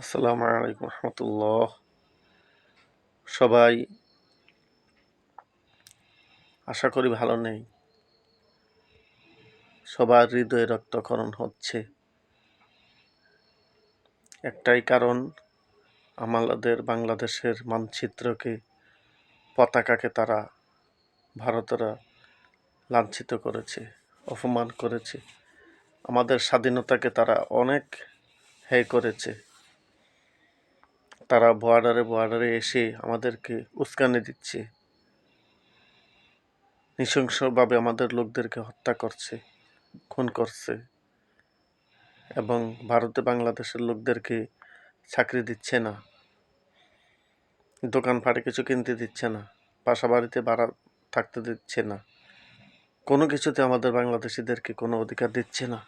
আসসালামু আলাইকুম রহমতুল্লাহ। সবাই আশা করি ভালো নেই। সবার হৃদয়ে রক্তক্ষরণ হচ্ছে। একটাই কারণ, আমাদের বাংলাদেশের মানচিত্রকে, পতাকাকে তারা ভারতেরা লাঞ্ছিত করেছে, অপমান করেছে। আমাদের স্বাধীনতাকে তারা অনেক হেয় করেছে। তারা বর্ডারে এসে আমাদেরকে উস্কানি দিচ্ছে, নৃশংসভাবে আমাদের লোকদেরকে হত্যা করছে, খুন করছে এবং ভারতে বাংলাদেশের লোকদেরকে চাকরি দিচ্ছে না, দোকানপাটে কিছু কিনতে দিচ্ছে না, বাসা বাড়িতে ভাড়া থাকতে দিচ্ছে না, কোনো কিছুতে আমাদের বাংলাদেশিদেরকে কোনো অধিকার দিচ্ছে না।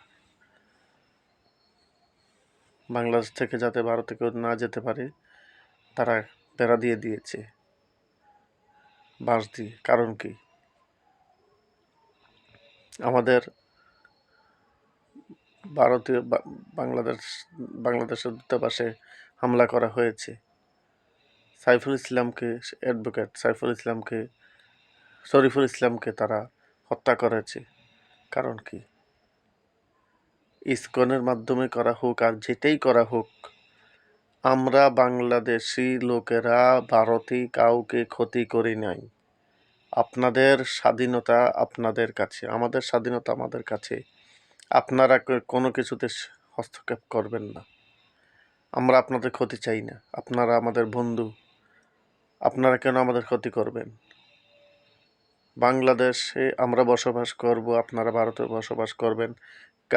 বাংলাদেশ থেকে যাতে ভারতে কেউ না যেতে পারে তারা বেড়া দিয়ে দিয়েছে, বাঁশ দিয়ে। কারণ কি? আমাদের ভারতীয় বাংলাদেশের দূতাবাসে হামলা করা হয়েছে। শরীফুল ইসলামকে তারা হত্যা করেছে। কারণ কি? ইসকনের মাধ্যমে করা হোক আর যেটাই করা হোক, আমরা বাংলাদেশি লোকেরা ভারতে কাউকে ক্ষতি করি নাই। আপনাদের স্বাধীনতা আপনাদের কাছে, আমাদের স্বাধীনতা আমাদের কাছে। আপনারা কোনো কিছুতে হস্তক্ষেপ করবেন না। আমরা আপনাদের ক্ষতি চাই না। আপনারা আমাদের বন্ধু, আপনারা কেন আমাদের ক্ষতি করবেন? বাংলাদেশে আমরা বসবাস করব, আপনারা ভারতে বসবাস করবেন,